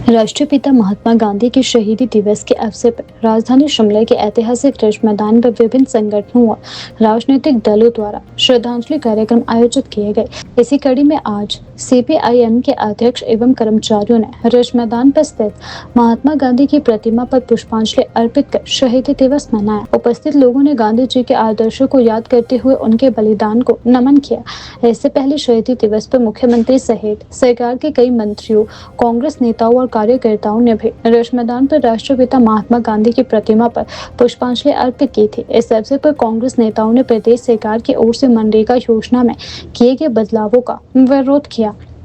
राष्ट्रीय पिता महात्मा गांधी के शहीदी दिवस के अवसर पर राजधानी शिमला के ऐतिहासिक रिज मैदान पर विभिन्न संगठनों और राजनीतिक दलों द्वारा श्रद्धांजलि कार्यक्रम आयोजित किए गए। इसी कड़ी में आज सीपीआईएम के अध्यक्ष एवं कर्मचारियों ने रिज मैदान पर स्थित महात्मा गांधी की प्रतिमा पर पुष्पांजलि अर्पित कर शहीदी दिवस मनाया। उपस्थित लोगों ने गांधी जी के आदर्शों को याद करते हुए उनके बलिदान को नमन किया। इससे पहले शहीदी दिवस पर मुख्यमंत्री सहित सरकार के कई मंत्रियों, कांग्रेस नेताओं और कार्यकर्ताओं ने भी रिज मैदान पर राष्ट्रपिता महात्मा गांधी की प्रतिमा पर पुष्पांजलि अर्पित की थी। इस अवसर पर कांग्रेस नेताओं ने प्रदेश सरकार की ओर से मनरेगा योजना में किए गए बदलावों का विरोध किया।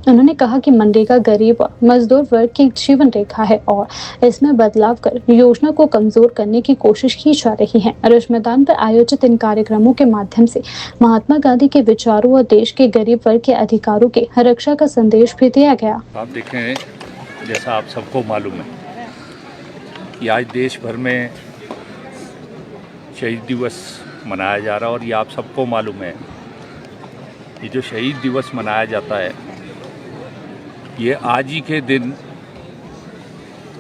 उन्होंने कहा कि मनरेगा गरीब और मजदूर वर्ग की जीवन रेखा है और इसमें बदलाव कर योजना को कमजोर करने की कोशिश की जा रही है। रिज मैदान पर आयोजित इन कार्यक्रमों के माध्यम से महात्मा गांधी के विचारों और देश के गरीब वर्ग के अधिकारों की रक्षा का संदेश भी दिया गया। आप देखें, जैसा आप सबको मालूम है कि आज देश भर में शहीद दिवस मनाया जा रहा है और ये आप सबको मालूम है ये जो शहीद दिवस मनाया जाता है ये आज ही के दिन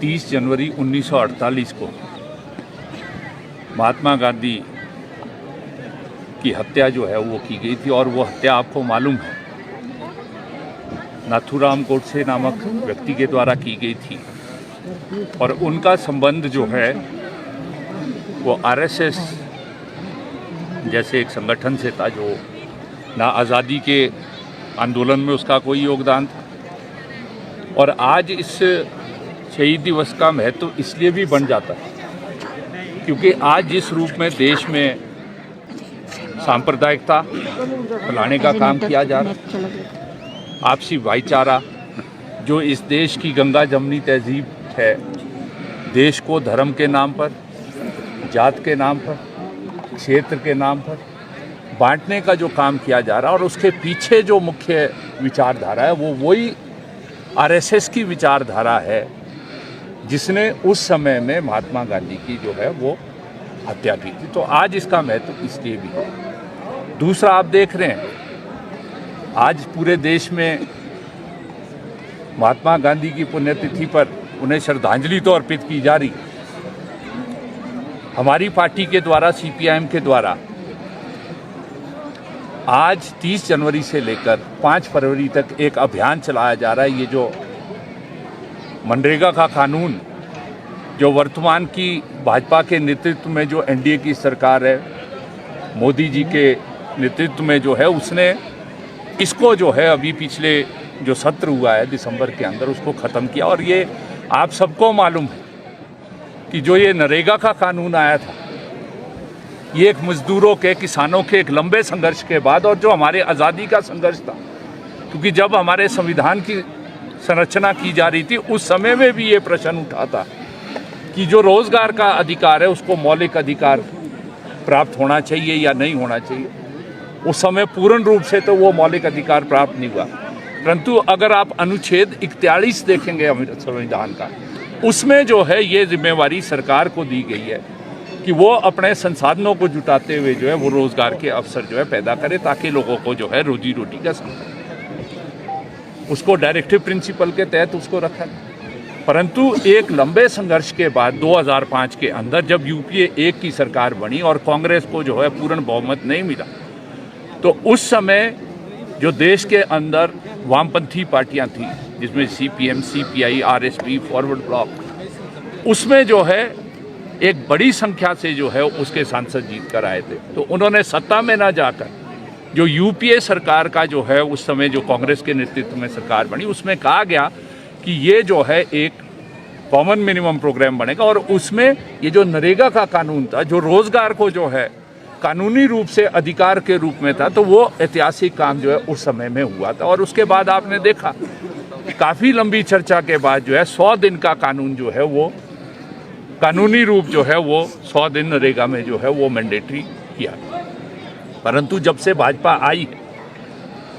30 जनवरी 1948 को महात्मा गांधी की हत्या जो है वो की गई थी। और वो हत्या आपको मालूम है नाथूराम गोडसे नामक व्यक्ति के द्वारा की गई थी। और उनका संबंध जो है वो आरएसएस जैसे एक संगठन से था जो ना आज़ादी के आंदोलन में उसका कोई योगदान था। और आज इस शहीद दिवस का महत्व इसलिए भी बन जाता है क्योंकि आज जिस रूप में देश में सांप्रदायिकता फैलाने का काम किया जा रहा है, आपसी भाईचारा जो इस देश की गंगा जमनी तहजीब है, देश को धर्म के नाम पर, जात के नाम पर, क्षेत्र के नाम पर बांटने का जो काम किया जा रहा है और उसके पीछे जो मुख्य विचारधारा है वो वही आरएसएस की विचारधारा है जिसने उस समय में महात्मा गांधी की जो है वो हत्या की थी। तो आज इसका महत्व इसलिए भी है। दूसरा, आप देख रहे हैं आज पूरे देश में महात्मा गांधी की पुण्यतिथि पर उन्हें श्रद्धांजलि तो अर्पित की जा रही। हमारी पार्टी के द्वारा, सीपीआईएम के द्वारा आज 30 जनवरी से लेकर 5 फरवरी तक एक अभियान चलाया जा रहा है। ये जो मनरेगा का कानून जो वर्तमान की भाजपा के नेतृत्व में जो एनडीए की सरकार है, मोदी जी के नेतृत्व में जो है उसने इसको जो है अभी पिछले जो सत्र हुआ है दिसंबर के अंदर उसको ख़त्म किया। और ये आप सबको मालूम है कि जो ये नरेगा का कानून आया था ये एक मजदूरों के, किसानों के एक लंबे संघर्ष के बाद और जो हमारे आज़ादी का संघर्ष था, क्योंकि जब हमारे संविधान की संरचना की जा रही थी उस समय में भी ये प्रश्न उठा था कि जो रोज़गार का अधिकार है उसको मौलिक अधिकार प्राप्त होना चाहिए या नहीं होना चाहिए। उस समय पूर्ण रूप से तो वो मौलिक अधिकार प्राप्त नहीं हुआ, परंतु अगर आप अनुच्छेद 41 देखेंगे हमारे संविधान का, उसमें जो है ये जिम्मेवारी सरकार को दी गई है कि वो अपने संसाधनों को जुटाते हुए जो है वो रोज़गार के अवसर जो है पैदा करे ताकि लोगों को जो है रोजी रोटी का संभव, उसको डायरेक्टिव प्रिंसिपल के तहत उसको रखा। परंतु एक लंबे संघर्ष के बाद 2005 के अंदर जब यूपीए 1 की सरकार बनी और कांग्रेस को जो है पूर्ण बहुमत नहीं मिला, तो उस समय जो देश के अंदर वामपंथी पार्टियां थी जिसमें CPM, CPI, RSP, forward block, उसमें जो है एक बड़ी संख्या से जो है उसके सांसद जीत कर आए थे। तो उन्होंने सत्ता में ना जाकर जो यूपीए सरकार का जो है उस समय जो कांग्रेस के नेतृत्व में सरकार बनी उसमें कहा गया कि ये जो है एक कॉमन मिनिमम प्रोग्राम बनेगा और उसमें ये जो नरेगा का कानून था जो रोज़गार को जो है कानूनी रूप से अधिकार के रूप में था, तो वो ऐतिहासिक काम जो है उस समय में हुआ था। और उसके बाद आपने देखा काफ़ी लंबी चर्चा के बाद जो है 100 दिन का कानून जो है वो कानूनी रूप जो है वो 100 दिन नरेगा में जो है वो मैंडेटरी किया। परंतु जब से भाजपा आई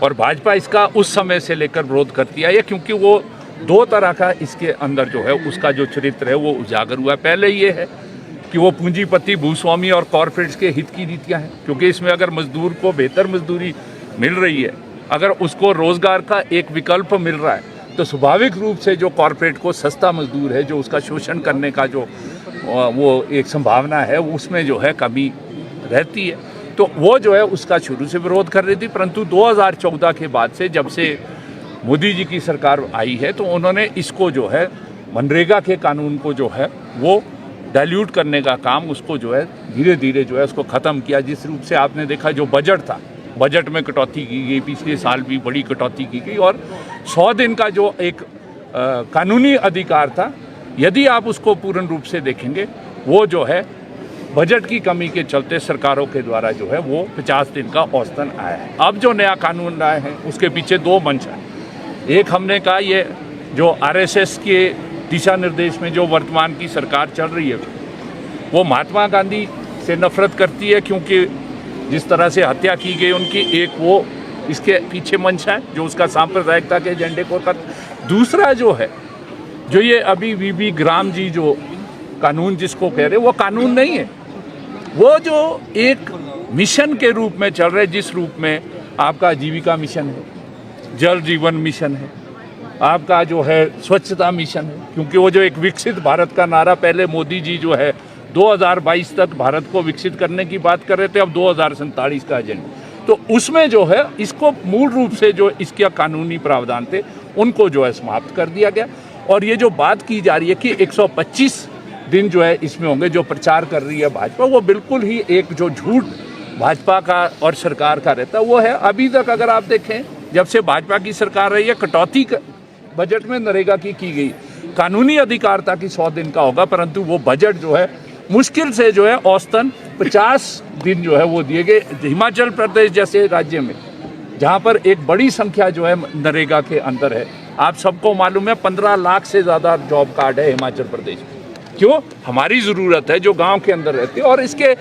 और भाजपा इसका उस समय से लेकर विरोध करती आई है क्योंकि वो 2 तरह का इसके अंदर जो है उसका जो चरित्र है वो उजागर हुआ है। पहले ये है कि वो पूंजीपति, भूस्वामी और कॉरपोरेट्स के हित की नीतियाँ हैं, क्योंकि इसमें अगर मजदूर को बेहतर मजदूरी मिल रही है, अगर उसको रोज़गार का एक विकल्प मिल रहा है, तो स्वाभाविक रूप से जो कॉरपोरेट को सस्ता मजदूर है, जो उसका शोषण करने का जो वो एक संभावना है, उसमें जो है कमी रहती है। तो वो जो है उसका शुरू से विरोध कर रही थी, परंतु 2014 के बाद से जब से मोदी जी की सरकार आई है तो उन्होंने इसको जो है मनरेगा के कानून को जो है वो डाइल्यूट करने का काम, उसको जो है धीरे धीरे जो है उसको ख़त्म किया। जिस रूप से आपने देखा जो बजट था, बजट में कटौती की गई, पिछले साल भी बड़ी कटौती की गई, और 100 दिन का जो एक कानूनी अधिकार था, यदि आप उसको पूर्ण रूप से देखेंगे, वो जो है बजट की कमी के चलते सरकारों के द्वारा जो है वो 50 दिन का औसतन आया है। अब जो नया कानून लाए हैं उसके पीछे दो मंच हैं। एक हमने कहा ये जो आरएसएस के दिशा निर्देश में जो वर्तमान की सरकार चल रही है वो महात्मा गांधी से नफरत करती है, क्योंकि जिस तरह से हत्या की गई उनकी, एक वो इसके पीछे मंच है जो उसका सांप्रदायिकता के एजेंडे को कर। दूसरा जो है जो ये अभी वीबी ग्राम जी जो कानून जिसको कह रहे वो कानून नहीं है, वो जो एक मिशन के रूप में चल रहे, जिस रूप में आपका आजीविका मिशन है, जल जीवन मिशन है, आपका जो है स्वच्छता मिशन है, क्योंकि वो जो एक विकसित भारत का नारा पहले मोदी जी जो है 2022 तक भारत को विकसित करने की बात कर रहे थे, अब 2047 का एजेंडा, तो उसमें जो है इसको मूल रूप से जो इसके कानूनी प्रावधान थे उनको जो है समाप्त कर दिया गया। और ये जो बात की जा रही है कि 125 दिन जो है इसमें होंगे, जो प्रचार कर रही है भाजपा, वो बिल्कुल ही एक जो झूठ भाजपा का और सरकार का रहता है वो है। अभी तक अगर आप देखें, जब से भाजपा की सरकार रही है, कटौती बजट में नरेगा की गई, कानूनी अधिकार था कि 100 दिन का होगा, परंतु वो बजट जो है मुश्किल से जो है औसतन 50 दिन जो है वो दिए गए। हिमाचल प्रदेश जैसे राज्य में जहाँ पर एक बड़ी संख्या जो है नरेगा के अंदर है, आप सबको मालूम है 15 लाख से ज़्यादा जॉब कार्ड है हिमाचल प्रदेश में। क्यों? हमारी ज़रूरत है जो गांव के अंदर रहते हैं, और इसके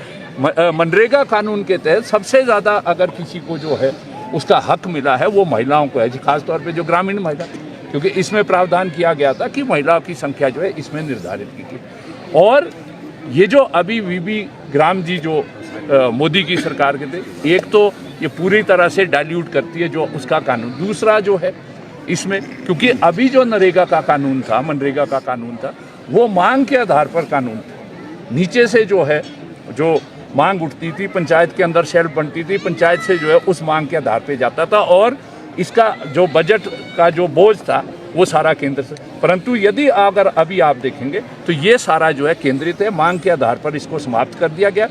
मनरेगा कानून के तहत सबसे ज़्यादा अगर किसी को जो है उसका हक मिला है वो महिलाओं को है, खासतौर पे जो ग्रामीण महिला, क्योंकि इसमें प्रावधान किया गया था कि महिलाओं की संख्या जो है इसमें निर्धारित की गई। और ये जो अभी वीबी ग्राम जी जो मोदी की सरकार के थे, एक तो ये पूरी तरह से डाइल्यूट करती है जो उसका कानून, दूसरा जो है इसमें, क्योंकि अभी जो नरेगा का कानून था, मनरेगा का कानून था, वो मांग के आधार पर कानून था। नीचे से जो है जो मांग उठती थी, पंचायत के अंदर शेल्फ बनती थी, पंचायत से जो है उस मांग के आधार पे जाता था, और इसका जो बजट का जो बोझ था वो सारा केंद्र से। परंतु यदि अगर अभी आप देखेंगे तो ये सारा जो है केंद्रित है, मांग के आधार पर इसको समाप्त कर दिया गया।